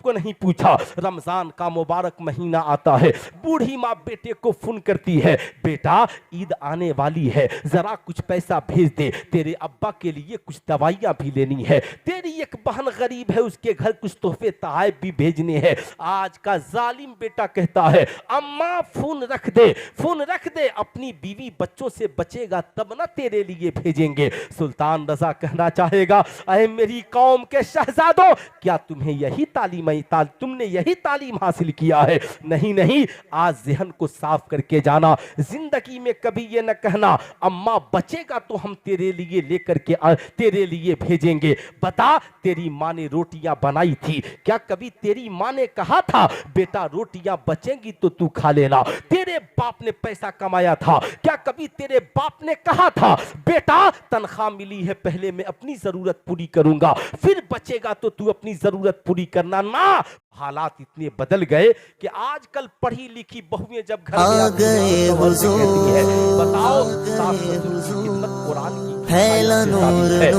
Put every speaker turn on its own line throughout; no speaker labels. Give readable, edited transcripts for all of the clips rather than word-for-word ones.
को नहीं पूछा। रमजान का मुबारक महीना आता है, बूढ़ी माँ बेटे को फोन करती है, बेटा ईद आने वाली है, जरा कुछ पैसा भेज दे, तेरे अब्बा के लिए कुछ दवाइयां भी लेनी है, तेरी एक बहन गरीब है, उसके घर कुछ तोहफे तोहफे भी भेजने हैं। आज का जालिम बेटा कहता है, अम्मा फोन रख दे, फोन रख दे, अपनी बीवी बच्चों से बचेगा तब ना तेरे लिए भेजेंगे। सुल्तान रजा कहना चाहेगा, अरे मेरी कौम के शहजादों, क्या तुम्हें यही तुमने यही तालीम हासिल किया है? नहीं नहीं, आज ज़हन को साफ करके जाना, जिंदगी में कभी ये न कहना अम्मा बचेगा तो हम तेरे लिए लेकर के तेरे लिए भेजेंगे। बता, तेरी माँ ने रोटियां बनाई थी, क्या कभी तेरी माँ ने कहा था बेटा रोटियां बचेंगी तो तू खा लेना? तेरे बाप ने पैसा कमाया था, क्या कभी तेरे बाप ने कहा था बेटा तनख्वाह मिली है, पहले मैं अपनी जरूरत पूरी करूंगा, फिर बचेगा तो तू अपनी जरूरत पूरी करना? ना, हालात इतने बदल गए कि आजकल पढ़ी लिखी बहुएं जब घर में आती हैं तो कहती है, बताओ सास ससुर की खिदमत कुरान की है।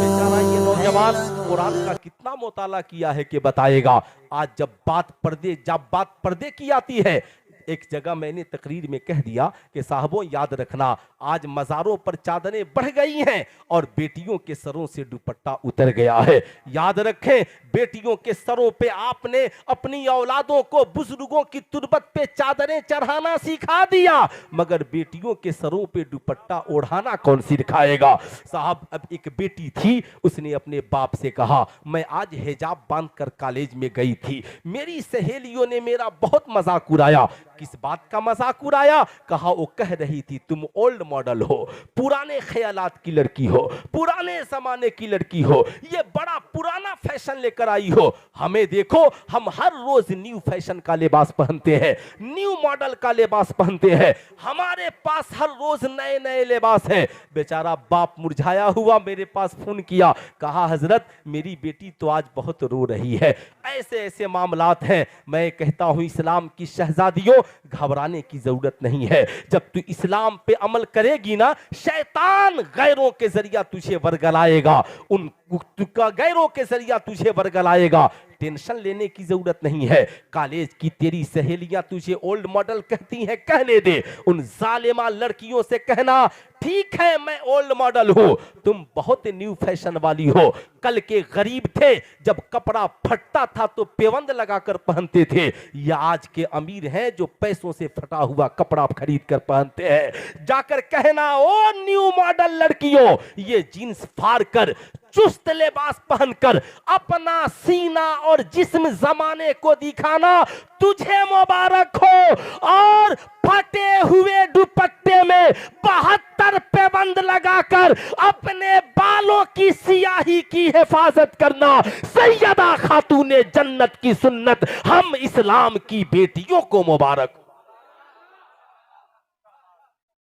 बेचारा ये नौजवान कुरान का कितना मुताला किया है कि बताएगा। आज जब बात पर्दे की आती है, एक जगह मैंने तकरीर में कह दिया कि साहबों याद रखना, आज मज़ारों पर चादरें बढ़ गई हैं और बेटियों के सरों से दुपट्टा उतर गया है। याद रखें, बेटियों के सरों पे आपने अपनी औलादों को बुजुर्गों की तुरबत पे चादरें चढ़ाना सिखा दिया, मगर बेटियों के सरों पे दुपट्टा ओढ़ाना कौन सिखाएगा? साहब, अब एक बेटी थी, उसने अपने बाप से कहा, मैं आज हिजाब बांधकर कॉलेज में गई थी, मेरी सहेलियों ने मेरा बहुत मजाक उड़ाया। किस बात का मजाक उड़ाया? कहा वो कह रही थी तुम ओल्ड मॉडल हो, पुराने ख्यालात की लड़की हो, पुराने जमाने की लड़की हो, ये बड़ा पुराना फैशन लेकर आई हो। हमें देखो, हम हर रोज न्यू फैशन का लिबास पहनते हैं, न्यू मॉडल का लिबास पहनते हैं, हमारे पास हर रोज नए नए लिबास हैं। बेचारा बाप मुरझाया हुआ मेरे पास फोन किया, कहा हजरत मेरी बेटी तो आज बहुत रो रही है, ऐसे ऐसे मामलात हैं। मैं कहता हूं इस्लाम की शहजादियों, घबराने की जरूरत नहीं है। जब तू इस्लाम पे अमल करेगी ना, शैतान गैरों के जरिया तुझे वर्गलाएगा, उन गैरों के जरिया तुझे वर्गलाएगा। टेंशन लेने की जरूरत नहीं है। कॉलेज की तेरी सहेलियां तुझे ओल्ड मॉडल कहती हैं, कहने दे, उन जालिमा लड़कियों से कहना ठीक है मैं ओल्ड मॉडल हूं, तुम बहुत न्यू फैशन वाली हो। कल के गरीब थे, जब कपड़ा फटता था तो पेवंद लगाकर पहनते थे, या आज के अमीर हैं जो पैसों से फटा हुआ कपड़ा खरीद कर पहनते हैं। जाकर कहना ओ न्यू मॉडल लड़कियों, ये जीन्स फाड़ कर चुस्त लिबास पहनकर अपना सीना और जिस्म जमाने को दिखाना तुझे मुबारक हो, और फटे हुए दुपट्टे में 72 पैबंद लगाकर अपने बालों की सियाही की हिफाजत करना सैयदा खातूने जन्नत की सुन्नत हम इस्लाम की बेटियों को मुबारक।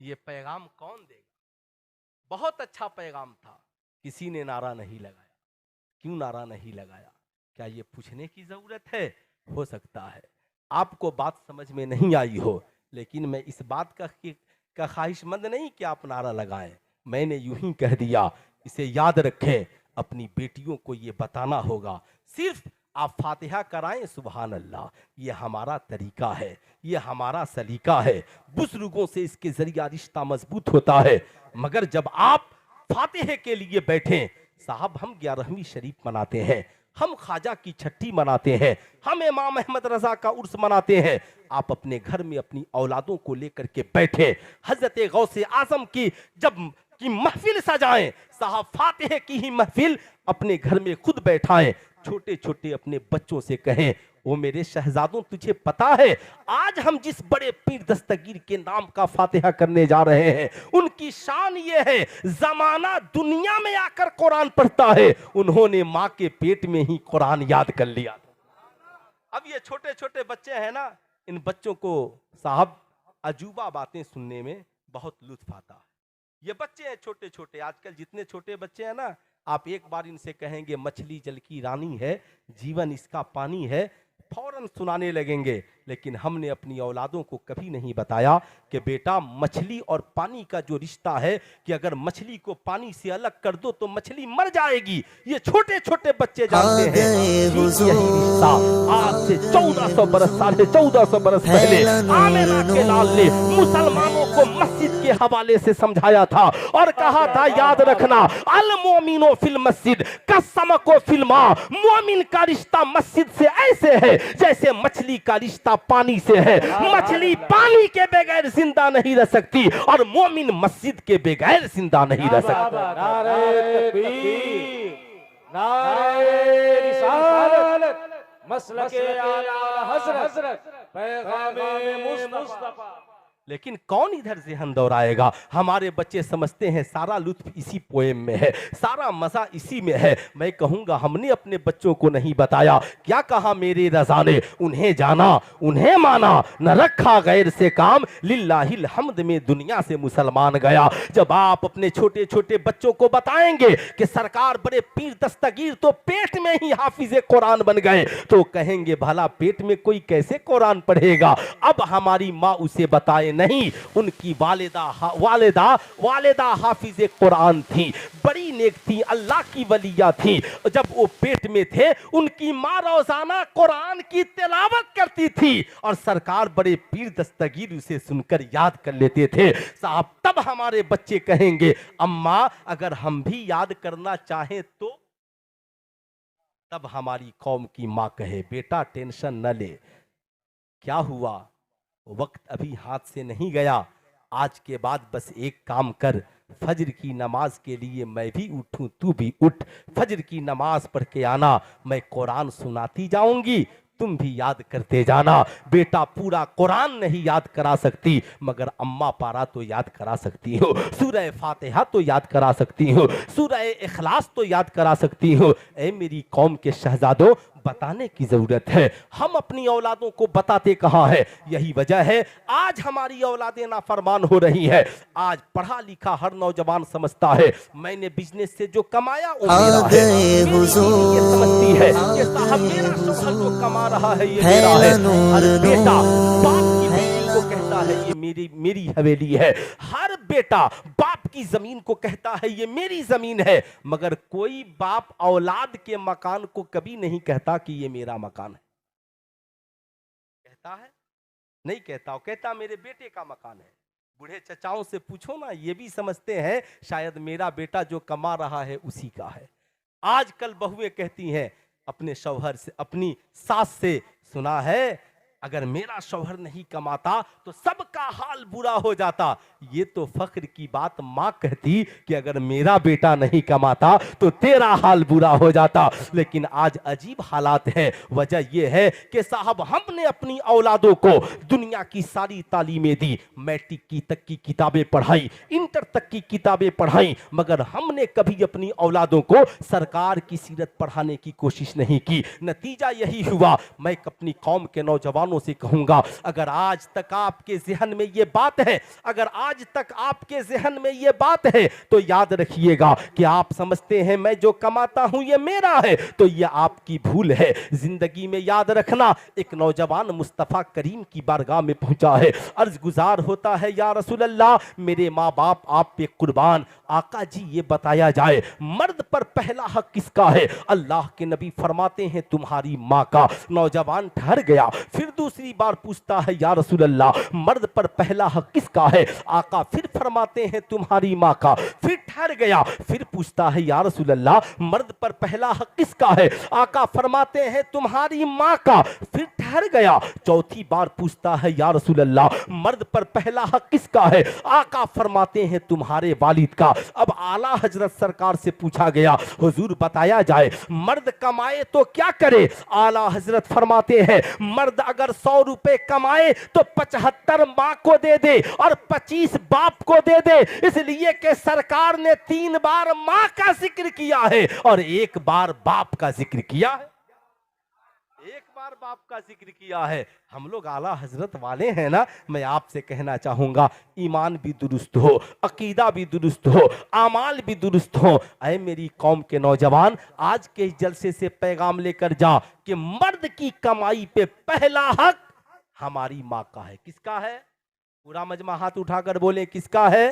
ये पैगाम कौन देगा? बहुत अच्छा पैगाम था, किसी ने नारा नहीं लगाया। क्यों नारा नहीं लगाया? क्या ये पूछने की जरूरत है? हो सकता है आपको बात समझ में नहीं आई हो, लेकिन मैं इस बात का ख्वाहिशमंद नहीं कि आप नारा लगाएं। मैंने यूं ही कह दिया, इसे याद रखें, अपनी बेटियों को ये बताना होगा। सिर्फ आप फातिहा कराएं सुभान अल्लाह, ये हमारा तरीका है, ये हमारा सलीका है। बुजुर्गों से इसके जरिया रिश्ता मजबूत होता है। मगर जब आप फातिहे के लिए बैठें, साहब हम 11वीं शरीफ मनाते हैं, हम ख्वाजा की छठी मनाते हैं, हम इमाम अहमद रजा का उर्स मनाते हैं। आप अपने घर में अपनी औलादों को लेकर के बैठे, हजरत गौसे आजम की जब की महफिल सजाएं, साहब फातिहे की ही महफिल अपने घर में खुद बैठाएं। छोटे छोटे अपने बच्चों से कहें, वो मेरे शहजादों तुझे पता है आज हम जिस बड़े पीर दस्तगीर के नाम का फातिहा करने जा रहे हैं, उनकी शान ये है जमाना दुनिया में आकर कुरान पढ़ता है, उन्होंने माँ के पेट में ही कुरान याद कर लिया। अब ये छोटे छोटे बच्चे हैं ना, इन बच्चों को साहब अजूबा बातें सुनने में बहुत लुत्फ आता है। ये बच्चे हैं छोटे छोटे, आजकल जितने छोटे बच्चे हैं ना, आप एक बार इनसे कहेंगे मछली जल की रानी है, जीवन इसका पानी है, फौरन लेसन सुनाने लगेंगे, लेकिन हमने अपनी औलादों को कभी नहीं बताया कि बेटा मछली और पानी का जो रिश्ता है, कि अगर मछली को पानी से अलग कर दो तो मछली मर जाएगी। ये छोटे छोटे बच्चे जानते हैं यही रिश्ता। आज से 1400 बरस, 1450 बरस पहले आमिना के लाल ने मुसलमानों को मस्जिद के हवाले से समझाया था और कहा था, याद रखना, अल मोमिनो फिल मस्जिद कसमको फिल मां। मोमिन का रिश्ता मस्जिद से ऐसे है जैसे मछली का रिश्ता पानी से है। मछली पानी के बगैर जिंदा नहीं रह सकती और मोमिन मस्जिद के बगैर जिंदा नहीं रह सकता।
नारे तकबीर, नारे रिसालत, मसलके आला हज़रत, पैगामे मुस्तफा।
लेकिन कौन इधर ज़हन दौड़ाएगा? हमारे बच्चे समझते हैं सारा लुत्फ इसी पोएम में है, सारा मजा इसी में है। मैं कहूंगा हमने अपने बच्चों को नहीं बताया। क्या कहा मेरे रज़ा ने? उन्हें जाना, उन्हें माना, न रखा गैर से काम, लिल्लाहिल हम्द में दुनिया से मुसलमान गया। जब आप अपने छोटे छोटे बच्चों को बताएंगे कि सरकार बड़े पीर दस्तगीर तो पेट में ही हाफिज़े कुरान बन गए, तो कहेंगे भला पेट में कोई कैसे कुरान पढ़ेगा? अब हमारी माँ उसे बताए नहीं, उनकी वालिदा हाफिज़े कुरान थी, बड़ी नेक थी, अल्लाह की वलिया थी। जब वो पेट में थे उनकी माँ रोजाना कुरान की तिलावत करती थी और सरकार बड़े पीर दस्तगीर उसे सुनकर याद कर लेते थे। साहब तब हमारे बच्चे कहेंगे, अम्मा अगर हम भी याद करना चाहें तो? तब हमारी कौम की माँ कहे, बेटा टेंशन न ले, क्या हुआ, वक्त अभी हाथ से नहीं गया, आज के बाद बस एक काम कर, फजर की नमाज के लिए मैं भी उठूं, तू भी उठ, फजर की नमाज पढ़ के आना, मैं कुरान सुनाती जाऊंगी, तुम भी याद करते जाना। बेटा पूरा कुरान नहीं याद करा सकती, मगर अम्मा पारा तो याद करा सकती हो, सूरह फातिहा तो याद करा सकती हो, सूरह इखलास तो याद करा सकती हो। ऐ मेरी कौम के शहजादों, बताने की जरूरत है। हम अपनी औलादों को बताते कहाँ है? यही वजह है आज हमारी औलादें नाफरमान हो रही है। आज पढ़ा लिखा हर नौजवान समझता है मैंने बिजनेस से जो कमाया वो मेरा है। ये समझती है कि साहब मेरा शौहर जो कमा रहा है ये मेरा है। अरे बेटा बाप की बेटी को कहता है ये मेरी हवेली है। हर बेटा बाप की जमीन को कहता है ये मेरी जमीन है, मगर कोई बाप औलाद के मकान को कभी नहीं कहता कि ये मेरा मकान है। कहता है? नहीं कहता। कहता मेरे बेटे का मकान है। बूढ़े चचाओं से पूछो ना, ये भी समझते हैं शायद मेरा बेटा जो कमा रहा है उसी का है। आजकल बहुएं कहती हैं अपने शौहर से, अपनी सास से, सुना है अगर मेरा शौहर नहीं कमाता तो सबका हाल बुरा हो जाता। ये तो फख्र की बात माँ कहती कि अगर मेरा बेटा नहीं कमाता तो तेरा हाल बुरा हो जाता। लेकिन आज अजीब हालात है। वजह यह है कि साहब हमने अपनी औलादों को दुनिया की सारी तालीमें दी, मैट्रिक तक की किताबें पढ़ाई, इंटर तक की किताबें पढ़ाई, मगर हमने कभी अपनी औलादों को सरकार की सीरत पढ़ाने की कोशिश नहीं की। नतीजा यही हुआ। मैं अपनी कौम के नौजवानों से कहूंगा, अगर आज तक आपके ज़हन में ये बात है, अगर आज तक आपके ज़हन में ये बात है, तो याद रखिएगा कि आप समझते हैं मैं जो कमाता हूं ये मेरा है, तो ये आपकी भूल है। जिंदगी में याद रखना, एक नौजवान मुस्तफ़ा करीम की बारगाह में पहुंचा है, अर्ज गुजार होता है या रसूल अल्लाह मेरे माँ बाप आप पे कुर्बान, आका जी ये बताया जाए मर्द पर पहला हक किसका है? अल्लाह के नबी फरमाते हैं तुम्हारी माँ का। नौजवान ठहर गया, फिर दूसरी बार पूछता है या रसूल अल्लाह मर्द पर पहला हक किसका है? आका फिर फरमाते हैं तुम्हारी माँ का। फिर ठहर गया, फिर पूछता है या रसूल अल्लाह मर्द पर पहला हक किसका है? आका फरमाते हैं तुम्हारी माँ का। फिर ठहर गया, चौथी बार पूछता है या रसूल अल्लाह मर्द पर पहला हक किसका है? आका फरमाते हैं तुम्हारे वालिद का। अब आला हजरत सरकार से पूछा गया हुजूर बताया जाए मर्द कमाए तो क्या करे? आला हजरत फरमाते हैं मर्द अगर 100 रुपए कमाए तो 75 माँ को दे दे और 25 बाप को दे दे, इसलिए कि सरकार ने 3 बार माँ का जिक्र किया है और 1 बार बाप का जिक्र किया है। एक बार बाप का जिक्र किया है। हम लोग आला हजरत वाले हैं ना, मैं आपसे कहना चाहूंगा ईमान भी दुरुस्त हो, अकीदा भी दुरुस्त हो, आमाल भी दुरुस्त हो। ऐ मेरी कौम के नौजवान, आज के इस जलसे से पैगाम लेकर जा कि मर्द की कमाई पे पहला हक हमारी माँ का है। किसका है? पूरा मजमा हाथ उठाकर बोले किसका है?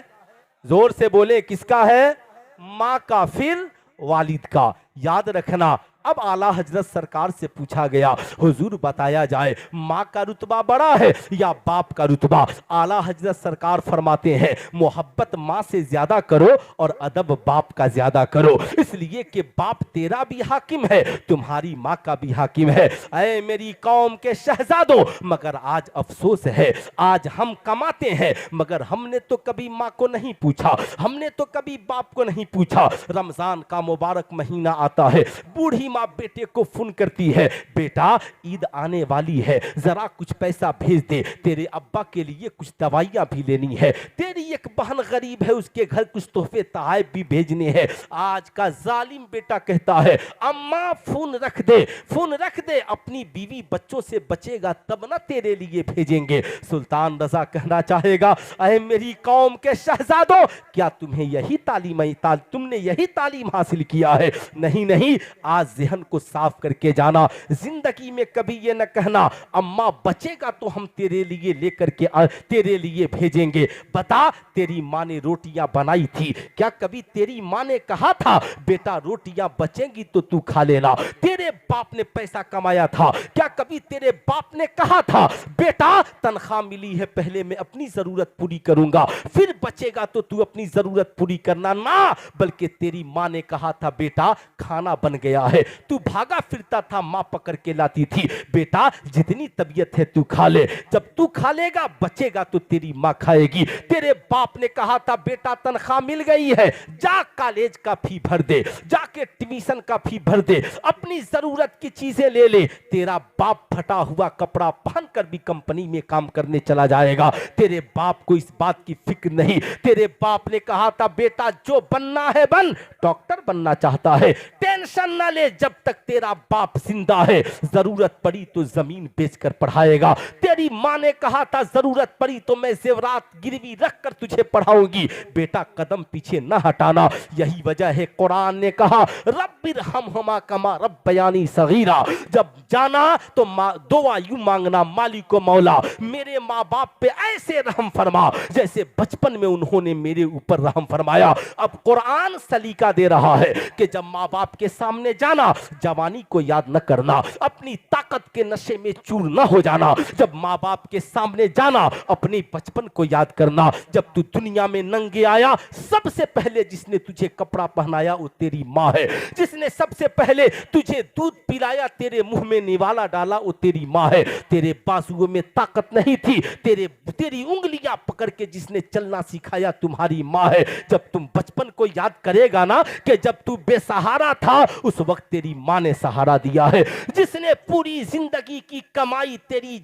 जोर से बोले किसका है? माँ का, फिर वालिद का। याद रखना, अब आला हजरत सरकार से पूछा गया, हुजूर बताया जाए माँ का रुतबा बड़ा है या बाप का रुतबा? आला हजरत सरकार फरमाते हैं मोहब्बत माँ से ज्यादा करो और अदब बाप का ज्यादा करो, इसलिए कि बाप तेरा भी हाकिम है, तुम्हारी माँ का भी हाकिम है। ऐ मेरी कौम के शहजादों, मगर आज अफसोस है, आज हम कमाते हैं मगर हमने तो कभी माँ को नहीं पूछा, हमने तो कभी बाप को नहीं पूछा। रमजान का मुबारक महीना आता है, बूढ़ी माँ बेटे को फोन करती है, बेटा ईद आने वाली है, जरा कुछ पैसा भेज दे, तेरे अब्बा के लिए कुछ दवाइयां भी लेनी है, तेरी एक बहन गरीब है, उसके घर कुछ तोहफे तहाइफ भी भेजने हैं। आज का जालिम बेटा कहता है अम्मा फोन रख दे, फोन रख दे, अपनी बीवी बच्चों से बचेगा तब ना तेरे लिए भेजेंगे। सुल्तान रजा कहना चाहेगा, अरे मेरी कौम के शहजादों, क्या तुम्हें यही तुमने यही तालीम हासिल किया है? नहीं नहीं, आज जहन को साफ करके जाना, जिंदगी में कभी ये न कहना अम्मा बचेगा तो हम तेरे लिए लेकर के तेरे लिए भेजेंगे। बता, तेरी माँ ने रोटियां बनाई थी, क्या कभी तेरी माँ ने कहा था बेटा रोटियां बचेंगी तो तू खा लेना? तेरे बाप ने पैसा कमाया था, क्या कभी तेरे बाप ने कहा था बेटा तनख्वाह मिली है पहले मैं अपनी जरूरत पूरी करूंगा, फिर बचेगा तो तू अपनी जरूरत पूरी करना? ना, बल्कि तेरी माँ ने कहा था बेटा खाना बन गया है, तू भागा फिरता था, माँ पकड़ के लाती थी, बेटा जितनी तबीयत है तू खा ले, जब तू खा लेगा बचेगा तो तेरी माँ खाएगी। तेरे बाप ने कहा था बेटा तनख्वाह मिल गई है, जा कॉलेज का फी भर दे, जाके ट्यूशन का फी भर दे, अपनी जरूरत की चीजें ले ले। तेरा बाप फटा हुआ कपड़ा पहनकर भी कंपनी में काम करने चला जाएगा, तेरे बाप को इस बात की फिक्र नहीं। तेरे बाप ने कहा था बेटा जो बनना है बन, डॉक्टर बनना चाहता है, टेंशन ना ले, जब तक तेरा बाप जिंदा है, जरूरत पड़ी तो जमीन बेचकर पढ़ाएगा। तेरी माँ ने कहा था जरूरत पड़ी तो मैं जेवरात गिरवी रखकर तुझे पढ़ाऊंगी, बेटा कदम पीछे ना हटाना। यही वजह है कुरान ने कहा रब्बिरहमहुमा कमा रब्बयानी सगीरा, जब जाना तो दुआ यूं मांगना मालिको मौला मेरे माँ बाप पे ऐसे रहम फरमा जैसे बचपन में उन्होंने मेरे ऊपर रहम फरमाया। अब कुरान सलीका दे रहा है कि जब माँ बाप के सामने जाना जवानी को याद न करना, अपनी ताकत के नशे में चूर न हो जाना। जब माँ बाप के सामने जाना अपने बचपन को याद करना। जब तू दुनिया में नंगे आया सबसे पहले जिसने तुझे कपड़ा पहनाया वो तेरी माँ है, जिसने सबसे पहले तुझे दूध पिलाया तेरे मुंह में निवाला डाला वो तेरी माँ है। तेरे बाजुओं में ताकत नहीं थी, तेरी उंगलियां पकड़ के जिसने चलना सिखाया तुम्हारी माँ है। जब तुम बचपन को याद करेगा ना कि जब तू बेसहारा था उस वक्त तेरी माँ ने सहारा दिया है, जिसने पूरी जिंदगी की कमाई तेरी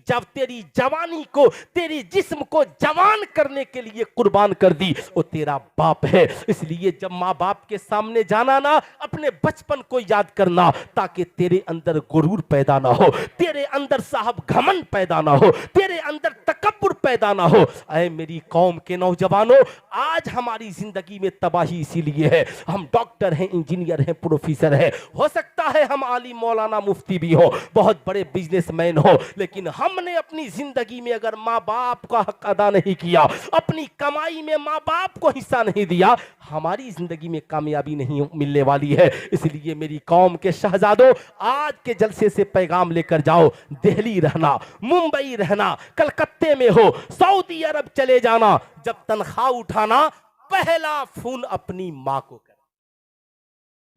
जवानी को, तेरी जिस्म को जवान करने के लिए कुर्बान कर दी, वो तेरा बाप है। इसलिए जब माँ बाप के सामने जाना ना अपने बचपन को याद करना ताकि तेरे अंदर गुरूर पैदा ना हो, तेरे अंदर साहब घमंड पैदा ना हो, तेरे अंदर तकब्बुर पैदा ना हो। ऐ मेरी कौम के नौजवानों, आज हमारी जिंदगी में तबाही इसीलिए है, हम डॉक्टर हैं, इंजीनियर हैं, प्रोफेसर हैं, हो सकता है हम आलिम मौलाना मुफ्ती भी हो, बहुत बड़े बिजनेसमैन हो, लेकिन हमने अपनी जिंदगी में अगर माँ बाप का हक अदा नहीं किया, अपनी कमाई में माँ बाप को हिस्सा नहीं दिया, हमारी जिंदगी में कामयाबी नहीं मिलने वाली है। इसलिए मेरी कौम के शहजादों, आज के जलसे से पैगाम लेकर जाओ, दिल्ली रहना, मुंबई रहना, कलकत्ते में हो, सऊदी अरब चले जाना, जब तनख्वाह उठाना पहला फोन अपनी माँ को करना।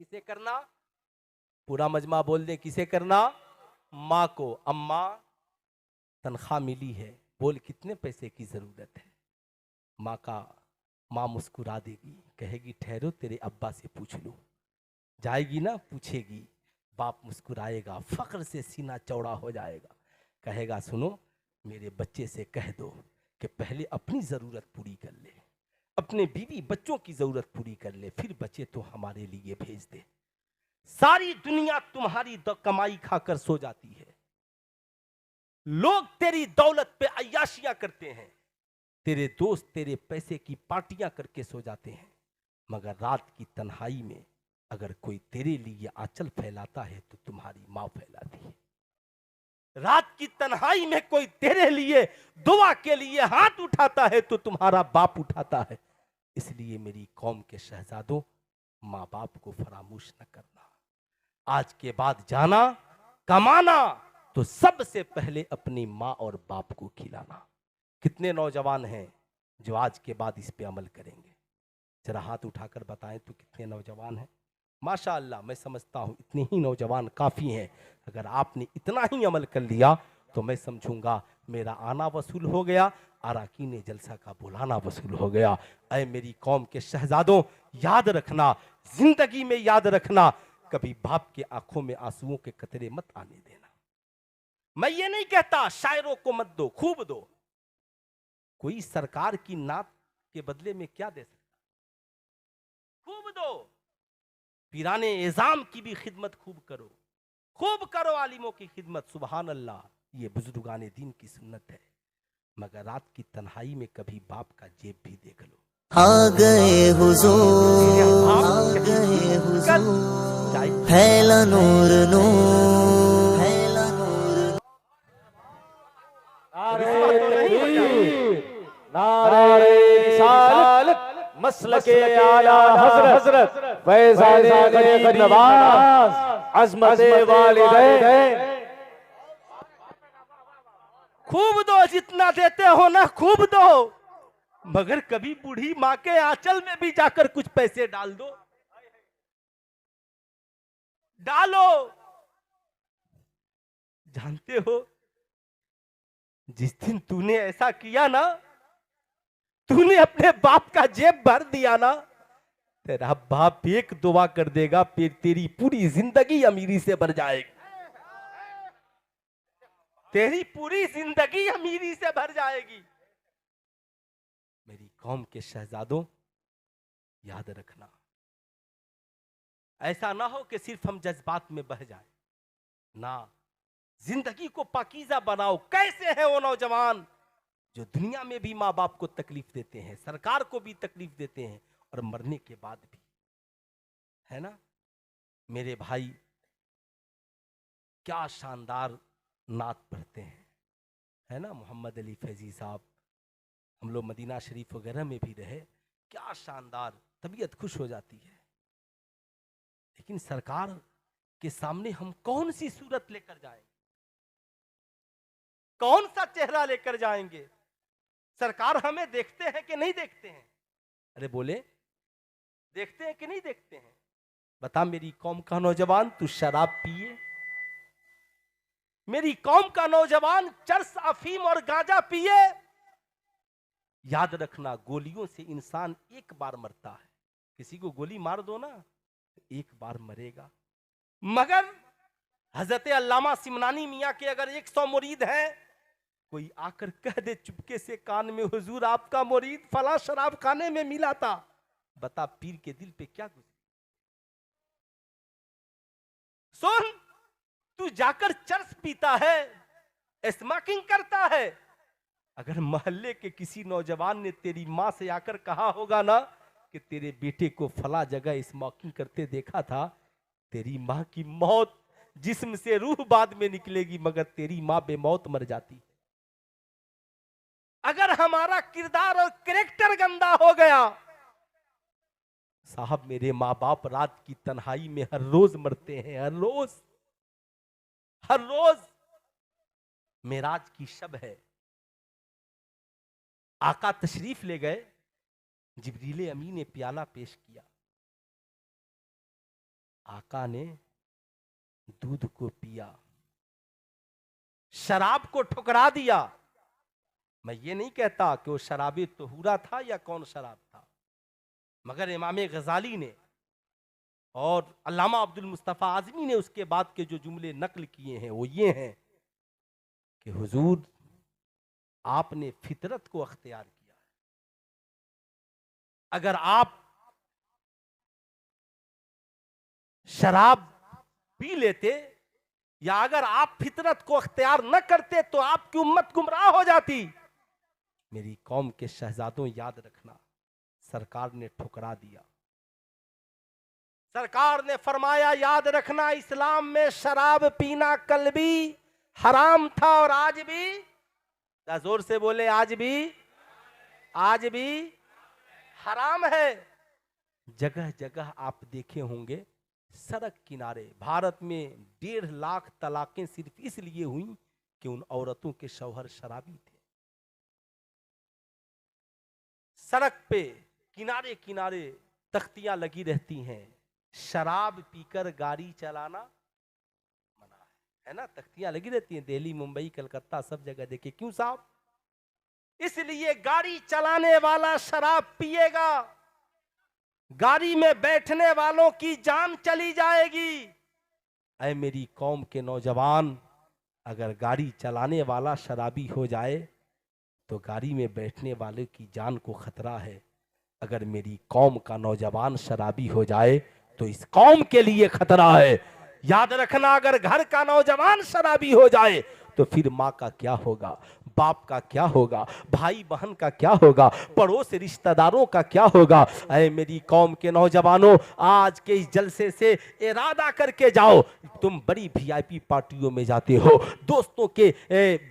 किसे करना? पूरा मजमा बोल दे, किसे करना? माँ को। अम्मा तनख्वाह मिली है, बोल कितने पैसे की जरूरत है? माँ मुस्कुरा देगी, कहेगी ठहरो तेरे अब्बा से पूछ लूं। जाएगी ना, पूछेगी, बाप मुस्कुराएगा, फख्र से सीना चौड़ा हो जाएगा, कहेगा सुनो मेरे बच्चे से कह दो कि पहले अपनी जरूरत पूरी कर ले, अपने बीवी बच्चों की जरूरत पूरी कर ले, फिर बच्चे तो हमारे लिए भेज दे। सारी दुनिया तुम्हारी कमाई खाकर सो जाती है, लोग तेरी दौलत पे अय्याशियां करते हैं, तेरे दोस्त तेरे पैसे की पार्टियां करके सो जाते हैं, मगर रात की तन्हाई में अगर कोई तेरे लिए आंचल फैलाता है तो तुम्हारी मां फैलाती है। रात की तन्हाई में कोई तेरे लिए दुआ के लिए हाथ उठाता है तो तुम्हारा बाप उठाता है। इसलिए मेरी कौम के शहजादों, माँ बाप को फरामोश न करना। आज के बाद जाना कमाना तो सबसे पहले अपनी माँ और बाप को खिलाना। कितने नौजवान हैं जो आज के बाद इस पे अमल करेंगे? जरा हाथ उठाकर बताएं तो कितने नौजवान हैं? माशाअल्लाह, मैं समझता हूं इतने ही नौजवान काफी हैं। अगर आपने इतना ही अमल कर लिया तो मैं समझूंगा मेरा आना वसूल हो गया, अराकीन जलसा का बुलाना वसूल हो गया। ऐ मेरी कौम के शहजादों, याद रखना, जिंदगी में याद रखना, कभी बाप के आंखों में आंसुओं के कतरे मत आने देना। मैं ये नहीं कहता शायरों को मत दो, खूब दो। कोई सरकार की नात के बदले में क्या दे सकता? खूब दो। पीराने एजाम की भी खिदमत खूब करो आलिमों की खिदमत। सुबहान अल्लाह, ये बुजुर्गाने दीन की सुन्नत है। मगर रात की तन्हाई में कभी बाप का जेब भी देख लो।
आ गए हुजूर, आ गए हुजूर, फैला नूर नूर, फैला नूर।
नारे तकबीर, नारे रिसालत, मसलके आला हजरत, फैज़ाने गरीब नवाज, अज़मते वालिदैन।
खूब दो, जितना देते हो ना खूब दो, मगर कभी बूढ़ी माँ के आंचल में भी जाकर कुछ पैसे डाल दो। डालो। जानते हो, जिस दिन तूने ऐसा किया ना, तूने अपने बाप का जेब भर दिया ना, तेरा बाप एक दुआ कर देगा, फिर तेरी पूरी जिंदगी अमीरी से भर जाएगी। तेरी पूरी जिंदगी अमीरी से भर जाएगी। मेरी कौम के शहजादों, याद रखना, ऐसा ना हो कि सिर्फ हम जज्बात में बह जाएं। ना, जिंदगी को पाकीज़ा बनाओ। कैसे हैं वो नौजवान जो दुनिया में भी माँ बाप को तकलीफ देते हैं, सरकार को भी तकलीफ देते हैं, और मरने के बाद भी, है ना? मेरे भाई क्या शानदार नात पढ़ते हैं, है ना? मोहम्मद अली फैजी साहब, हम लोग मदीना शरीफ वगैरह में भी रहे, क्या शानदार, तबीयत खुश हो जाती है। लेकिन सरकार के सामने हम कौन सी सूरत लेकर जाएंगे? कौन सा चेहरा लेकर जाएंगे? सरकार हमें देखते हैं कि नहीं देखते हैं? अरे बोले, देखते हैं कि नहीं देखते हैं? बता मेरी कौम का नौजवान, तू शराब पिए? मेरी कौम का नौजवान चरस, अफीम और गांजा पिए? याद रखना, गोलियों से इंसान एक बार मरता है। किसी को गोली मार दो ना, एक बार मरेगा। मगर हजरत अल्लामा सिमनानी मियाँ के अगर 100 मुरीद हैं, कोई आकर कह दे चुपके से कान में, हुजूर आपका मुरीद फला शराब खाने में मिला था, बता पीर के दिल पे क्या गुजरी? सुन, तू जाकर चरस पीता है, स्मोकिंग करता है, अगर मोहल्ले के किसी नौजवान ने तेरी माँ से आकर कहा होगा ना कि तेरे बेटे को फला जगह स्मोकिंग करते देखा था, तेरी माँ की मौत, जिस्म से रूह बाद में निकलेगी, मगर तेरी माँ बेमौत मर जाती। अगर हमारा किरदार और कैरेक्टर गंदा हो गया, साहब मेरे माँ बाप रात की तन्हाई में हर रोज मरते हैं, हर रोज, हर रोज। मेराज की शब है, आका तशरीफ ले गए, जिब्रील अमीन ने प्याला पेश किया, आका ने दूध को पिया, शराब को ठुकरा दिया। मैं ये नहीं कहता कि वो शराबी तोहूरा था या कौन शराब था, मगर इमाम गजाली ने और अल्लामा अब्दुल मुस्तफा आजमी ने उसके बाद के जो जुमले नकल किए हैं वो ये हैं कि हुजूर आपने फितरत को अख्तियार किया है। अगर आप शराब पी लेते या अगर आप फितरत को अख्तियार न करते तो आपकी उम्मत गुमराह हो जाती। मेरी कौम के शहजादों, याद रखना, सरकार ने ठुकरा दिया। सरकार ने फरमाया, याद रखना, इस्लाम में शराब पीना कल भी हराम था और आज भी, जोर से बोले, आज भी हराम है। जगह जगह आप देखे होंगे सड़क किनारे, भारत में 1.5 लाख तलाकें सिर्फ इसलिए हुई कि उन औरतों के शौहर शराबी थे। सड़क पे किनारे किनारे तख्तियां लगी रहती हैं, शराब पीकर गाड़ी चलाना मना है ना, तख्तियां लगी रहती हैं दिल्ली, मुंबई, कलकत्ता, सब जगह देखिए। क्यों साहब? इसलिए गाड़ी चलाने वाला शराब पिएगा, गाड़ी में बैठने वालों की जान चली जाएगी। ऐ मेरी कौम के नौजवान, अगर गाड़ी चलाने वाला शराबी हो जाए तो गाड़ी में बैठने वाले की जान को खतरा है। अगर मेरी कौम का नौजवान शराबी हो जाए तो इस कौम के लिए खतरा है। याद रखना, अगर घर का नौजवान शराबी हो जाए तो फिर माँ का क्या होगा, बाप का क्या होगा, भाई बहन का क्या होगा, पड़ोस रिश्तेदारों का क्या होगा। ऐ मेरी कौम के नौजवानों, आज के इस जलसे से इरादा करके जाओ। तुम बड़ी वीआईपी पार्टियों में जाते हो, दोस्तों के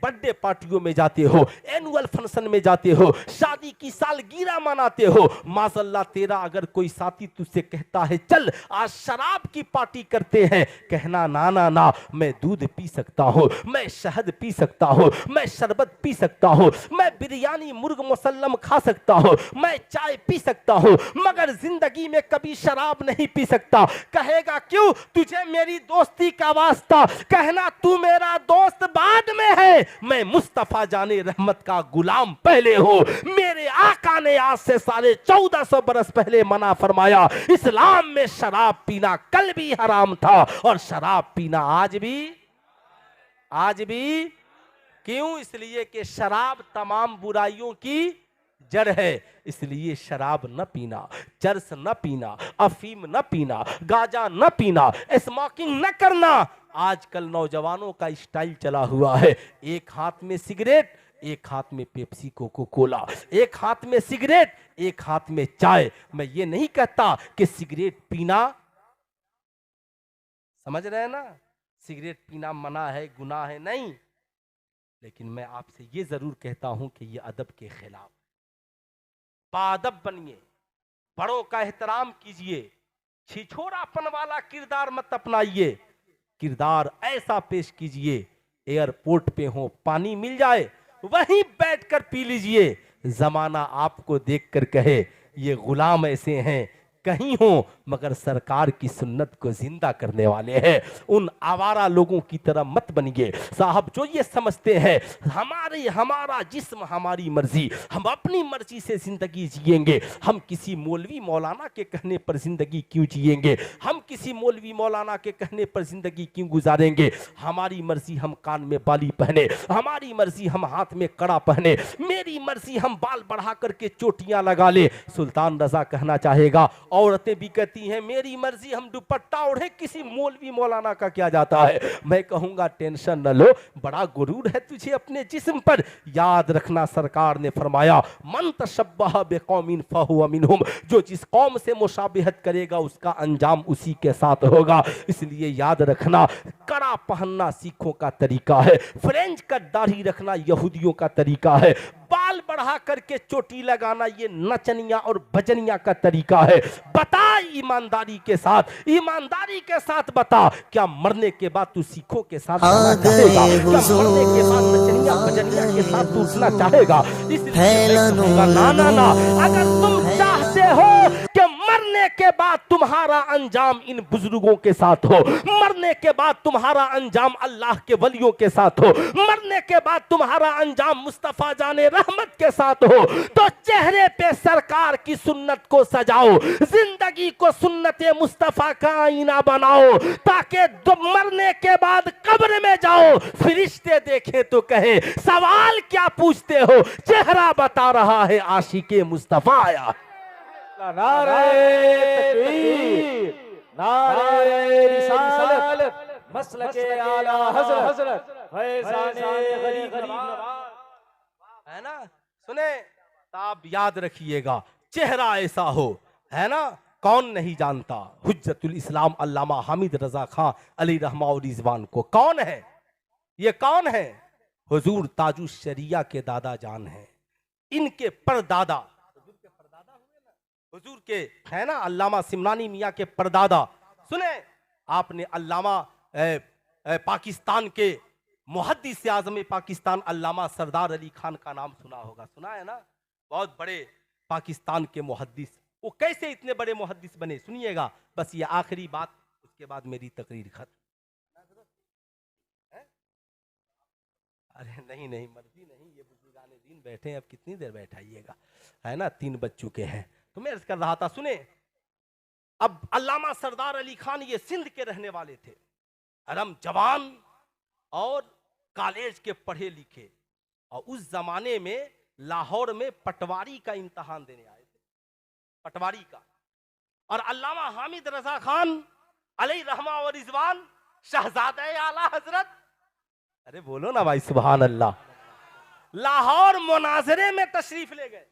बर्थडे पार्टियों में जाते हो, एनुअल फंक्शन में जाते हो, शादी की सालगिरह मनाते हो। माशल्लाह, तेरा अगर कोई साथी तुझसे कहता है चल आज शराब की पार्टी करते हैं, कहना ना ना ना, मैं दूध पी सकता हूँ, मैं शहद पी सकता हूँ, मैं शरबत पी सकता हूँ, मैं बिरयानी मुर्ग मुसल्लम खा सकता हूँ, मैं चाय पी सकता हूँ, मगर जिंदगी में कभी शराब नहीं पी सकता। कहेगा क्यों? तुझे मेरी दोस्ती का वास्ता, कहना तू मेरा दोस्त बाद में है, मैं मुस्तफा जाने रहमत का गुलाम पहले हूँ। मेरे आका ने आज से 1450 बरस पहले मना फरमाया, इस्लाम में शराब पीना कल भी हराम था और शराब पीना आज भी। क्यों? इसलिए कि शराब तमाम बुराइयों की जड़ है। इसलिए शराब न पीना, चरस न पीना, अफीम न पीना, गांजा न पीना, स्मोकिंग न करना। आजकल नौजवानों का स्टाइल चला हुआ है, एक हाथ में सिगरेट, एक हाथ में पेप्सी कोको कोला, एक हाथ में सिगरेट, एक हाथ में चाय। मैं ये नहीं कहता कि सिगरेट पीना, समझ रहे हैं ना, सिगरेट पीना मना है, गुनाह है, नहीं। लेकिन मैं आपसे ये जरूर कहता हूं कि ये अदब के खिलाफ। बाअदब बनिए, बड़ों का एहतराम कीजिए, छिछोरापन वाला किरदार मत अपनाइए। किरदार ऐसा पेश कीजिए, एयरपोर्ट पे हो, पानी मिल जाए वहीं बैठकर पी लीजिए, जमाना आपको देखकर कहे ये गुलाम ऐसे हैं, कहीं हो मगर सरकार की सुन्नत को जिंदा करने वाले हैं। उन आवारा लोगों की तरह मत बनिए साहब, जो ये समझते हैं हमारा जिस्म हमारी मर्जी, हम अपनी मर्जी से जिंदगी जिएंगे। हम किसी मौलवी मौलाना के कहने पर जिंदगी क्यों जिएंगे? हम किसी मौलवी मौलाना के कहने पर जिंदगी क्यों गुजारेंगे? हमारी मर्जी हम कान में बाली पहने, हमारी मर्जी हम हाथ में कड़ा पहने, मेरी मर्जी हम बाल बढ़ा करके चोटियां लगा ले। सुल्तान रजा कहना चाहेगा, औरतें भी कहती हैं मेरी मर्जी हम दुपट्टा ओढ़े, किसी मौलवी मौलाना का क्या जाता है। मैं कहूंगा टेंशन न लो, बड़ा गुरूर है तुझे अपने जिस्म पर। याद रखना, सरकार ने फरमाया मन तशब्बह बिकौमिन फहुव मिनहुम, जो जिस कौम से मुशाबिहत करेगा उसका अंजाम उसी के साथ होगा। इसलिए याद रखना, कड़ा पहनना सिखों का तरीका है, फ्रेंच कट दाढ़ी रखना यहूदियों का तरीका है, बाल बढ़ा करके चोटी लगाना ये नचनिया और भजनिया का तरीका है। बता ईमानदारी के साथ बता, क्या मरने के बाद तू सिखों के साथ रहना चाहेगा? क्या मरने के बाद नचनिया भजनिया के साथ तू उठना चाहेगा? इसलिए ना, अगर तुम चाहते हो कि मरने के बाद तुम्हारा अंजाम इन बुजुर्गों के साथ हो, मरने के बाद तुम्हारा अंजाम अल्लाह के वलियों के साथ हो, मरने के बाद तुम्हारा अंजाम मुस्तफा जाने रहमत के साथ हो, तो चेहरे पे सरकार की सुन्नत को सजाओ, जिंदगी को सुन्नते मुस्तफा का आईना बनाओ, ताकि मरने के बाद कब्र में जाओ, फरिश्ते देखें तो कहे सवाल क्या पूछते हो, चेहरा बता रहा है आशिके मुस्तफा आया।
नारे तकबीर, नारे रिसालत, मसलके आला हजरत फैज़ाने गरीब नवाज।
है ना। सुने, तो आप याद रखिएगा, चेहरा ऐसा हो, है ना, कौन नहीं जानता हुज्जतुल इस्लाम अल्लामा हामिद रजा खां अली रहमा और रिजवान को। कौन है ये, कौन है? हुजूर ताजु शरिया के दादा जान हैं। इनके परदादा, हुजूर के, है ना, अल्लामा सिमनानी मियाँ के परदादा। सुने, आपने अल्लामा पाकिस्तान के मुहद्दिस आज़म पाकिस्तान अल्लामा सरदार अली खान का नाम सुना होगा, सुना है ना। बहुत बड़े पाकिस्तान के मुहद्दिस। वो कैसे इतने बड़े मुहद्दिस बने, सुनिएगा। बस ये आखिरी बात, उसके बाद मेरी तकरीर खत्म। अरे नहीं नहीं, मर्जी नहीं, ये बुजुर्गाने दिन बैठे हैं, अब कितनी देर बैठाइएगा, है ना। 3 बज चुके हैं। तो मैं अर्ज कर रहा था, सुने, अब अल्लामा सरदार अली खान ये सिंध के रहने वाले थे, अरम जवान और कॉलेज के पढ़े लिखे, और उस जमाने में लाहौर में पटवारी का इम्तहान देने आए थे, पटवारी का। और अल्लामा हामिद रजा खान अलैहि रहमा और रिजवान शहजादे आला हजरत, अरे बोलो ना भाई सुभान अल्लाह, लाहौर मुनाजरे में तशरीफ ले गए।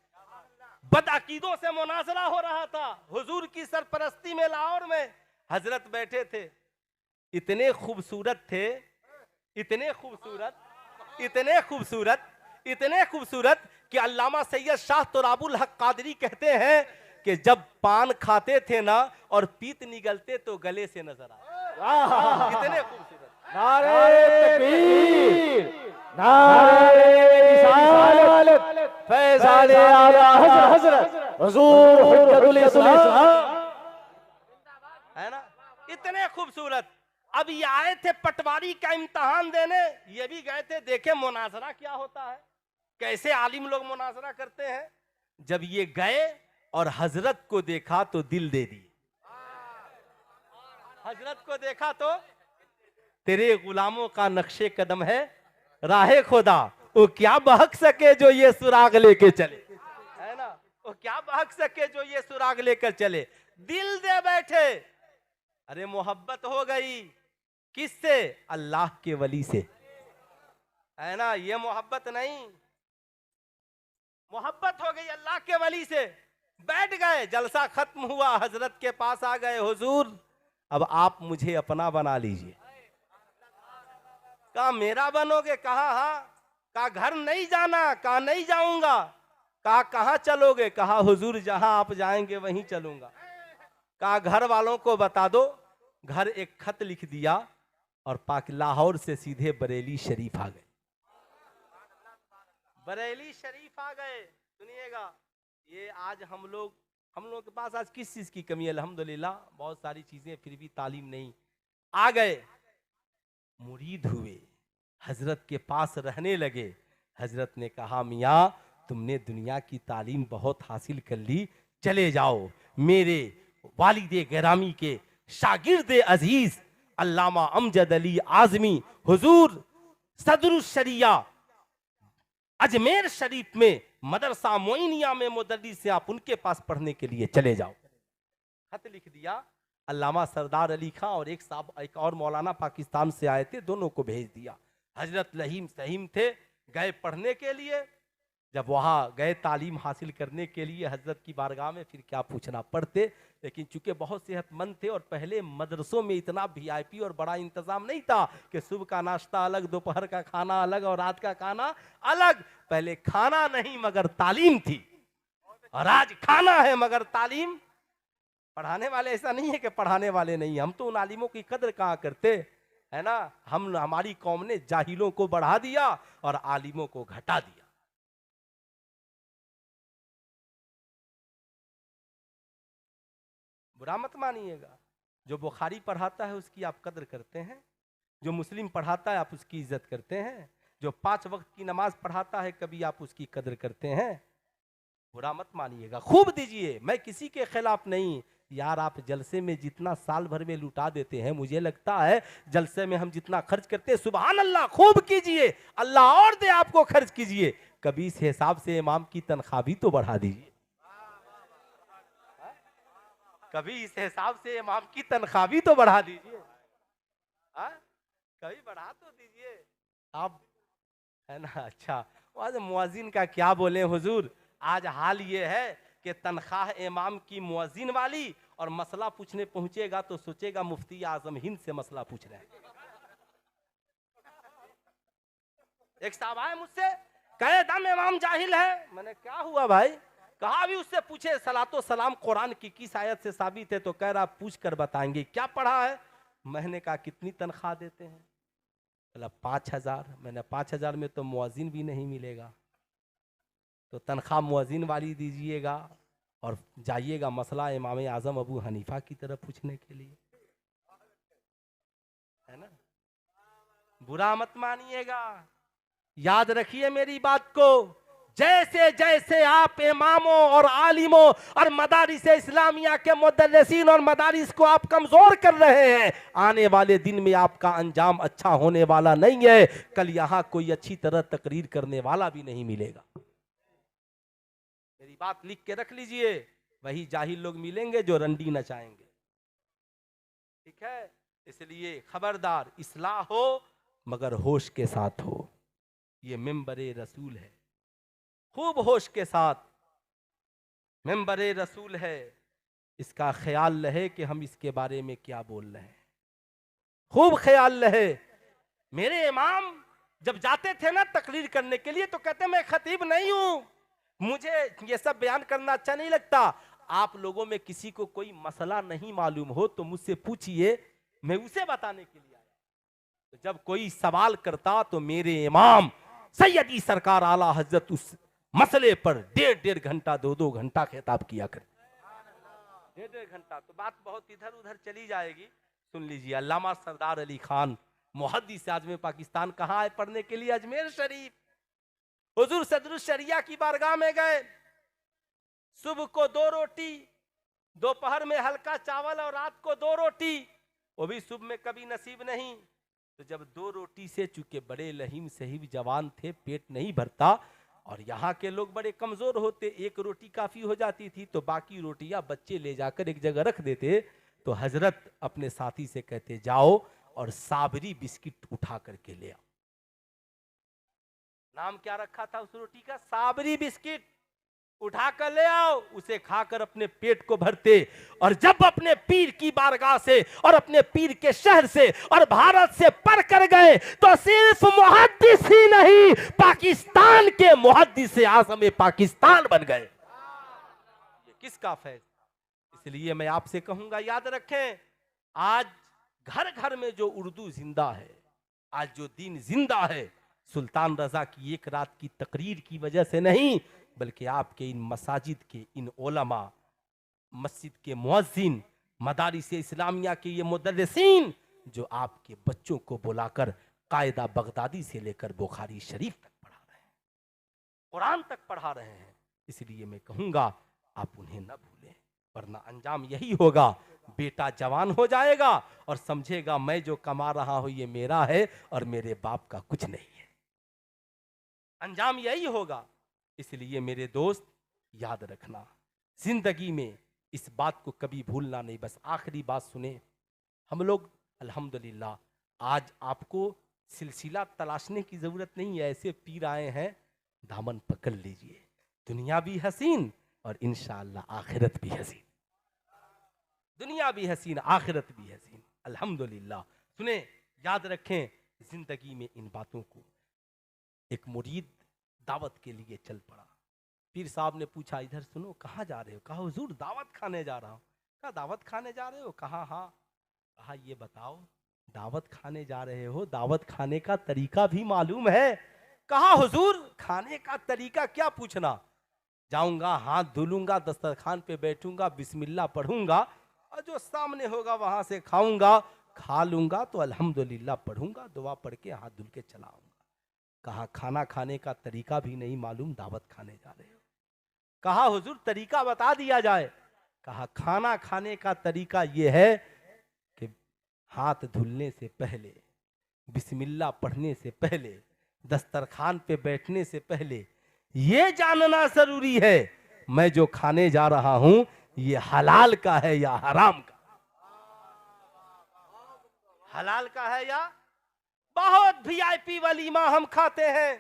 बदअकीदों से मुनाजरा हो रहा था हुजूर की सरपरस्ती में, लाहौर में हजरत बैठे थे। इतने खूबसूरत थे, इतने खूबसूरत, इतने खूबसूरत, इतने खूबसूरत कि अल्लामा सैयद शाह तुराबुल हक कादरी कहते हैं कि जब पान खाते थे ना और पीत निगलते तो गले से नजर आए। इतने खूबसूरत।
नारे तकबीर, नारे रिसालत, फैज़ाने आला हजरत हुजूर हुज्जतुल इस्लाम,
है ना। इतने खूबसूरत। अब ये आए थे पटवारी का इम्तहान देने, ये भी गए थे देखे मुनाजरा क्या होता है, कैसे आलिम लोग मुनाजरा करते हैं। जब ये गए और हजरत को देखा तो दिल दे दी। हजरत को देखा तो, तेरे गुलामों का नक्शे कदम है राहे खुदा, वो क्या बहक सके जो ये सुराग लेके चले, है ना। वो क्या बहक सके जो ये सुराग लेकर चले। दिल दे बैठे। अरे मोहब्बत हो गई किससे? अल्लाह के वली से, है ना। ये मोहब्बत नहीं, मोहब्बत हो गई अल्लाह के वली से। बैठ गए, जलसा खत्म हुआ, हजरत के पास आ गए, हुजूर अब आप मुझे अपना बना लीजिए। कहा मेरा बनोगे? कहा हाँ। कहा घर नहीं जाना? कहा नहीं जाऊंगा। कहा कहाँ चलोगे? कहा हुजूर जहां आप जाएंगे वहीं चलूंगा। कहा घर वालों को बता दो। घर एक खत लिख दिया और पाक लाहौर से सीधे बरेली शरीफ आ गए। बरेली शरीफ आ गए। सुनिएगा, ये आज हम लोग के पास आज किस चीज की कमी है? अल्हम्दुलिल्लाह बहुत सारी चीजें, फिर भी तालीम नहीं। आ गए, मुरीद हुए, हजरत के पास रहने लगे। हजरत ने कहा मियाँ तुमने दुनिया की तालीम बहुत हासिल कर ली, चले जाओ मेरे वालिदे गिरामी के शागिर्द अजीज अल्लामा अमजद अली आजमी हुजूर सदरुल शरिया अजमेर शरीफ में मदरसा मोइनिया में मुदर्रिस से, आप उनके पास पढ़ने के लिए चले जाओ। खत लिख दिया। अल्लामा सरदार अली खां और एक साहब, एक और मौलाना पाकिस्तान से आए थे, दोनों को भेज दिया। हजरत लहीम सहीम थे, गए पढ़ने के लिए। जब वहाँ गए तालीम हासिल करने के लिए हजरत की बारगाह में, फिर क्या पूछना, पढ़ते। लेकिन चूंकि बहुत सेहतमंद थे और पहले मदरसों में इतना वीआईपी और बड़ा इंतजाम नहीं था कि सुबह का नाश्ता अलग, दोपहर का खाना अलग और रात का खाना अलग। पहले खाना नहीं मगर तालीम थी, और आज खाना है मगर तालीम। पढ़ाने वाले ऐसा नहीं है कि पढ़ाने वाले नहीं, हम तो उन आलिमों की कदर कहाँ करते, है ना। हमारी कौम ने जाहिलों को बढ़ा दिया और आलिमों को घटा दिया। बुरा मत मानिएगा। जो बुखारी पढ़ाता है उसकी आप कदर करते हैं, जो मुस्लिम पढ़ाता है आप उसकी इज्जत करते हैं, जो 5 वक्त की नमाज पढ़ाता है कभी आप उसकी कदर करते हैं। बुरा मत मानिएगा, खूब दीजिए, मैं किसी के खिलाफ नहीं। यार आप जलसे में जितना साल भर में लुटा देते हैं, मुझे लगता है जलसे में हम जितना खर्च करते हैं, सुभान अल्लाह, खूब कीजिए, अल्लाह और दे आपको, खर्च कीजिए। कभी इस हिसाब से इमाम की तनख्वाह भी तो बढ़ा दीजिए, कभी इस हिसाब से इमाम की तनख्वाह भी तो बढ़ा दीजिए। कभी बढ़ा तो दीजिए आप, है ना। अच्छा, आज मुअज्जिन का क्या बोले हुजूर, आज हाल ये है कि तनख्वाह इमाम की मुअज्जिन वाली, और मसला पूछने पहुंचेगा तो सोचेगा मुफ्ती आजम हिंद से मसला पूछ रहे हैं। एक साहब आए मुझसे, कहे दम इमाम जाहिल है। मैंने क्या हुआ भाई? कहा भी उससे पूछे सलातो सलाम कुरान की किस आयत से साबित है? तो कह रहा पूछ कर बताएंगे। क्या पढ़ा है? मैंने कहा कितनी तनख्वाह देते हैं? बोला 5,000। मैंने 5,000 में तो मुअज्जिन भी नहीं मिलेगा, तो तनख्वाह मुअज्जिन वाली दीजिएगा और जाइएगा मसला इमाम आजम अबू हनीफा की तरफ पूछने के लिए, है ना। बुरा मत मानिएगा, याद रखिए मेरी बात को। जैसे जैसे आप इमामों और आलिमों और मदारिस इस्लामिया के मुदर्रिसीन और मदारिस को आप कमजोर कर रहे हैं, आने वाले दिन में आपका अंजाम अच्छा होने वाला नहीं है। कल यहां कोई अच्छी तरह तकरीर करने वाला भी नहीं मिलेगा। मेरी बात लिख के रख लीजिए, वही जाहिल लोग मिलेंगे जो रंडी नचाएंगे, ठीक है। इसलिए खबरदार, इस्लाह हो मगर होश के साथ हो। ये मिंबरे रसूल है, खूब होश के साथ मिंबरे रसूल है, इसका ख्याल रहे कि हम इसके बारे में क्या बोल रहे हैं, खूब ख्याल रहे। मेरे इमाम जब जाते थे ना तकरीर करने के लिए तो कहते मैं खतीब नहीं हूं, मुझे ये सब बयान करना अच्छा नहीं लगता। आप लोगों में किसी को कोई मसला नहीं मालूम हो तो मुझसे पूछिए, मैं उसे बताने के लिए आया। तो जब कोई सवाल करता तो मेरे इमाम सैयदी सरकार आला हजरत उस मसले पर 1.5 घंटा 2-2 घंटा खिताब किया कर, 1.5 घंटा। तो बात बहुत इधर उधर चली जाएगी, सुन लीजिए। अल्लामा सरदार अली खान मुहद्दिस आज़म पाकिस्तान कहाँ है पढ़ने के लिए? अजमेर शरीफ। हुजूर सदरुस शरिया की बारगाह में गए, सुबह को 2 रोटी, दोपहर में हल्का चावल और रात को 2 रोटी, वो भी सुबह में कभी नसीब नहीं। तो जब 2 रोटी से, चूंकि बड़े लहीम सहीब जवान थे, पेट नहीं भरता और यहाँ के लोग बड़े कमजोर होते, 1 रोटी काफी हो जाती थी, तो बाकी रोटियां बच्चे ले जाकर एक जगह रख देते। तो हजरत अपने साथी से कहते जाओ और साबरी बिस्किट उठा करके ले आओ। नाम क्या रखा था उस रोटी का? साबरी बिस्किट। उठा कर ले आओ, उसे खाकर अपने पेट को भरते। और जब अपने पीर की बारगाह से और अपने पीर के शहर से और भारत से पढ़ कर गए तो सिर्फ मुहद्दिस ही नहीं, पाकिस्तान के मुहद्दिस आज़म पाकिस्तान बन गए। ये किसका फैज़? इसलिए मैं आपसे कहूंगा, याद रखें, आज घर घर में जो उर्दू जिंदा है, आज जो दीन जिंदा है, सुल्तान रजा की एक रात की तकरीर की वजह से नहीं, बल्कि आपके इन मसाजिद के इन उलमा, मस्जिद के मुअज्जिन, मदारिस इस्लामिया के ये मुदर्रिसीन जो आपके बच्चों को बुलाकर कायदा बगदादी से लेकर बुखारी शरीफ तक पढ़ा रहे हैं, कुरान तक पढ़ा रहे हैं। इसलिए मैं कहूँगा आप उन्हें न भूलें, वरना अंजाम यही होगा, बेटा जवान हो जाएगा और समझेगा मैं जो कमा रहा हूँ ये मेरा है और मेरे बाप का कुछ नहीं है। अंजाम यही होगा। इसलिए मेरे दोस्त याद रखना, जिंदगी में इस बात को कभी भूलना नहीं। बस आखिरी बात सुने, हम लोग अल्हम्दुलिल्लाह आज आपको सिलसिला तलाशने की जरूरत नहीं है, ऐसे पीर आए हैं, दामन पकड़ लीजिए। दुनिया भी हसीन और इंशाअल्लाह आखिरत भी हसीन, दुनिया भी हसीन आखिरत भी हसीन, अल्हम्दुलिल्लाह। सुने, याद रखें जिंदगी में इन बातों को। एक मुरीद दावत के लिए चल पड़ा। पीर साहब ने पूछा, इधर सुनो, कहाँ जा रहे हो? कहा हुजूर दावत खाने जा रहा हूँ। कहा दावत खाने जा रहे हो? कहा हाँ। कहा ये बताओ, दावत खाने जा रहे हो, दावत खाने का तरीका भी मालूम है? कहा हुजूर खाने का तरीका क्या पूछना, जाऊंगा, हाथ धुलूंगा, दस्तरखान पे बैठूंगा, बिस्मिल्लाह पढ़ूंगा और जो सामने होगा वहां से खाऊंगा, खा लूंगा तो अल्हम्दुलिल्लाह पढ़ूंगा, दुआ पढ़ के हाथ धुल के चला आऊंगा। कहा खाना खाने का तरीका भी नहीं मालूम, दावत खाने जा रहे हो? कहा हुजूर तरीका बता दिया जाए। कहा खाना खाने का तरीका यह है कि हाथ धुलने से पहले, बिस्मिल्लाह पढ़ने से पहले, दस्तरखान पे बैठने से पहले ये जानना जरूरी है मैं जो खाने जा रहा हूं ये हलाल का है या हराम का, हलाल का है या बहुत वीआईपी वलीमा हम खाते हैं।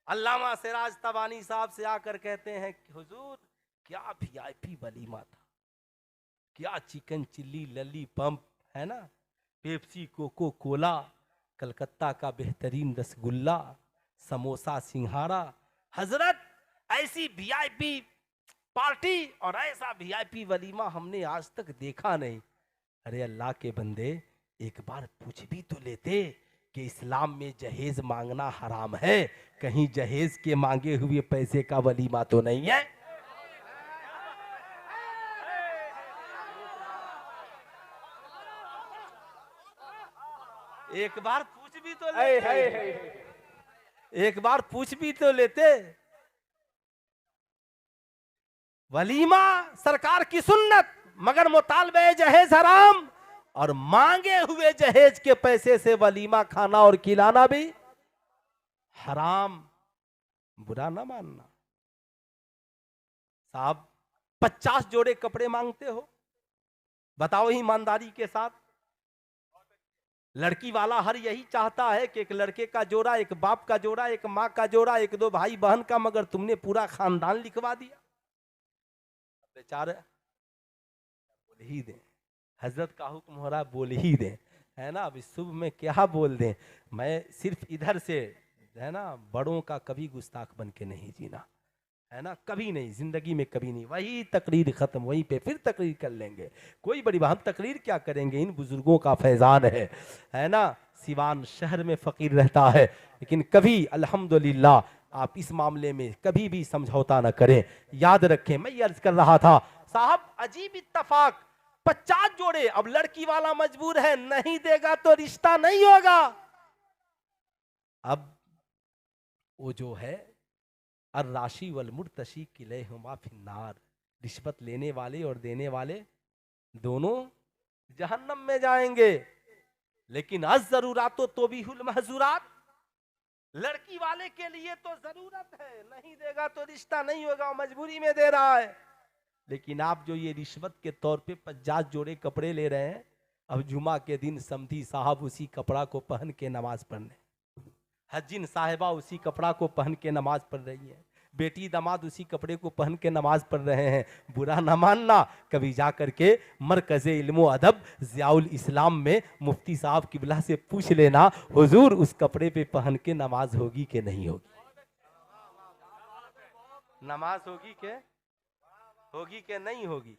अल्लामा सिराज तबानी साहब से आकर कहते हैं कि हुजूर क्या वीआईपी वलीमा था, क्या चिकन चिल्ली लली पंप है ना, पेप्सी कोको कोला, कलकत्ता का बेहतरीन रसगुल्ला, समोसा सिंघाड़ा। हजरत ऐसी वीआईपी पार्टी और ऐसा वीआईपी वलीमा हमने आज तक देखा नहीं। अरे अल्लाह के बंदे, एक बार पूछ भी तो लेते कि इस्लाम में जहेज मांगना हराम है, कहीं जहेज के मांगे हुए पैसे का वलीमा तो नहीं है। एक बार पूछ भी तो लेते, एक बार पूछ भी तो लेते। वलीमा सरकार की सुन्नत, मगर मुतालबे जहेज हराम, और मांगे हुए जहेज के पैसे से वलीमा खाना और खिलाना भी हराम। बुरा ना मानना साहब। 50 जोड़े कपड़े मांगते हो, बताओ ईमानदारी के साथ। लड़की वाला हर यही चाहता है कि एक लड़के का जोड़ा, एक बाप का जोड़ा, एक माँ का जोड़ा, एक दो भाई बहन का, मगर तुमने पूरा खानदान लिखवा दिया। बेचारे बोल ही दें, हजरत का हुक्म हो रहा है बोल ही दें, है ना। अब इस शुभ में क्या बोल दें। मैं सिर्फ इधर से, है ना, बड़ों का कभी गुस्ताख बन के नहीं जीना, है ना, कभी नहीं, जिंदगी में कभी नहीं। वही तकरीर खत्म, वहीं पे फिर तकरीर कर लेंगे। कोई बड़ी बात, हम तकरीर क्या करेंगे, इन बुजुर्गों का फैजान है ना। सिवान शहर में फकीर रहता है, लेकिन कभी अल्हम्दुलिल्लाह आप इस मामले में कभी भी समझौता ना करें। याद रखें, मैं ये अर्ज कर रहा था साहब, अजीब इत्तफाक, 50 जोड़े। अब लड़की वाला मजबूर है, नहीं देगा तो रिश्ता नहीं होगा। अब वो जो है और राशि वल मुर्तशी किलहुमा फिन्नार, रिश्वत लेने वाले और देने वाले दोनों जहन्नम में जाएंगे। लेकिन अज जरूरातो तो भी हुल महजूरात, लड़की वाले के लिए तो जरूरत है, नहीं देगा तो रिश्ता नहीं होगा, मजबूरी में दे रहा है। लेकिन आप जो ये रिश्वत के तौर पे 50 जोड़े कपड़े ले रहे हैं, अब जुमा के दिन समधी साहब उसी कपड़ा को पहन के नमाज पढ़ने, हज्जिन साहिबा उसी कपड़ा को पहन के नमाज पढ़ रही है, बेटी दामाद उसी कपड़े को पहन के नमाज पढ़ रहे हैं। बुरा ना मानना, कभी जा करके मरकज़े इल्म अदब ज़ियाउल इस्लाम में मुफ्ती साहब किबला से पूछ लेना, हुजूर उस कपड़े पे पहन के नमाज होगी कि नहीं होगी, नमाज होगी कि नहीं होगी।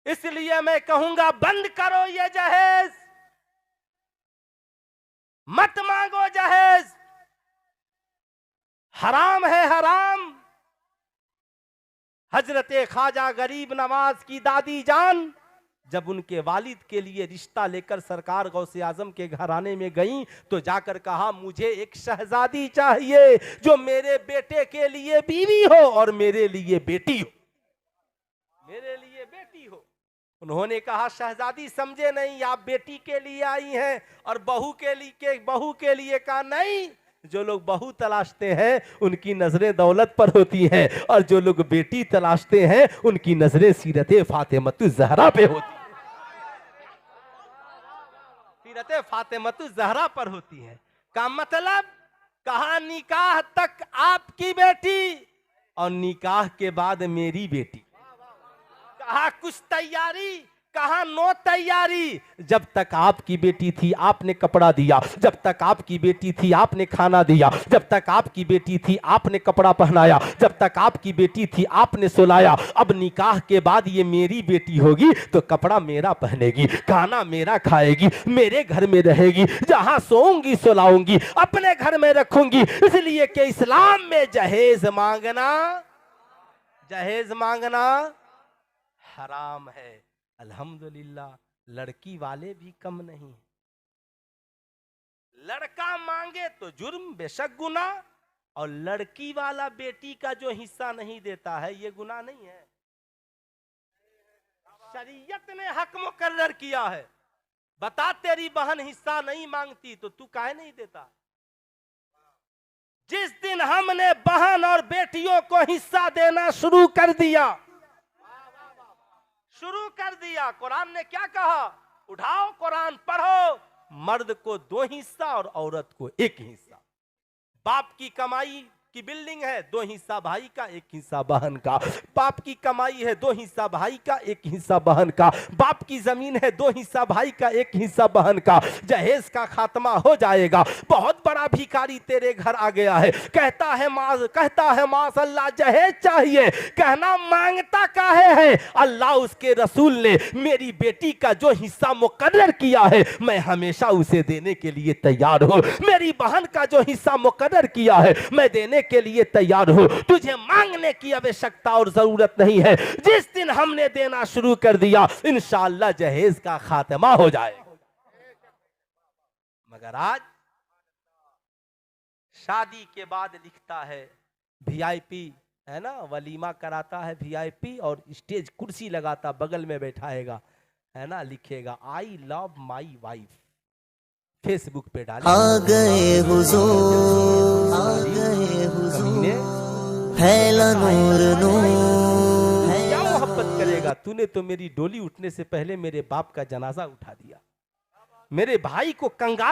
इसलिए मैं कहूंगा बंद करो ये जहेज, मत मांगो जहेज, हराम है हराम। हजरत ख्वाजा गरीब नवाज की दादी जान जब उनके वालिद के लिए रिश्ता लेकर सरकार गौसे आजम के घराने में गईं, तो जाकर कहा मुझे एक शहजादी चाहिए जो मेरे बेटे के लिए बीवी हो और मेरे लिए बेटी हो, मेरे लिए बेटी हो। उन्होंने कहा शहजादी समझे नहीं, आप बेटी के लिए आई हैं और बहू के लिए कहा नहीं, जो लोग बहू तलाशते हैं उनकी नजरें दौलत पर होती हैं, और जो लोग बेटी तलाशते हैं उनकी नजरें सीरते फातिमतुज ज़हरा पे होती हैं, सीरते फातिमतुज ज़हरा पर होती हैं। का मतलब कहा निकाह तक आपकी बेटी और निकाह के बाद मेरी बेटी, कहा कुछ तैयारी, कहा नो तैयारी। जब तक आपकी बेटी थी आपने कपड़ा दिया, जब तक आपकी बेटी थी आपने खाना दिया, जब तक आपकी बेटी थी आपने कपड़ा पहनाया, जब तक आपकी बेटी थी आपने सुलाया। अब निकाह के बाद ये मेरी बेटी होगी तो कपड़ा मेरा पहनेगी, खाना मेरा खाएगी, मेरे घर में रहेगी, जहां सोऊंगी सुलाऊंगी अपने घर में रखूंगी। इसलिए कि इस्लाम में जहेज मांगना हराम है। अल्हम्दुलिल्लाह लड़की वाले भी कम नहीं, लड़का मांगे तो जुर्म बेशक गुना, और लड़की वाला बेटी का जो हिस्सा नहीं देता है ये गुनाह नहीं है। शरीयत ने हक मुकर्रर किया है। बता तेरी बहन हिस्सा नहीं मांगती तो तू काहे नहीं देता? जिस दिन हमने बहन और बेटियों को हिस्सा देना शुरू कर दिया, कुरान ने क्या कहा? उठाओ कुरान पढ़ो, मर्द को 2 हिस्सा और औरत को 1 हिस्सा। बाप की कमाई की बिल्डिंग है, 2 हिस्सा भाई का 1 हिस्सा बहन का। बाप की कमाई है 2 हिस्सा भाई का 1 हिस्सा बहन का। बाप की जमीन है 2 हिस्सा भाई का 1 हिस्सा बहन का। जहेज का खात्मा हो जाएगा, बहुत बड़ा भिखारी तेरे घर आ गया है, कहता है माशअल्लाह जहेज चाहिए, कहना मांगता काहे है। अल्लाह उसके रसूल ने मेरी बेटी का जो हिस्सा मुकर्रर किया है मैं हमेशा उसे देने के लिए तैयार हूं। मेरी बहन का जो हिस्सा मुकर्रर किया है मैं देने के लिए तैयार हूं। तुझे मांगने की आवश्यकता और जरूरत नहीं है। जिस दिन हमने देना शुरू कर दिया इंशाअल्लाह जहेज का खात्मा हो जाएगा। मगर आज शादी के बाद लिखता है वीआईपी, है ना, वलीमा कराता है वीआईपी और स्टेज कुर्सी लगाता, बगल में बैठाएगा, है ना, लिखेगा I love my wife, Facebook पे डाले।
आ गए हुजूर, आ गए हुजूर, फैला नूर नूर।
क्या मोहब्बत करेगा, तूने तो मेरी डोली उठने से पहले मेरे बाप का जनाजा उठा दिया, मेरे भाई को कंगाल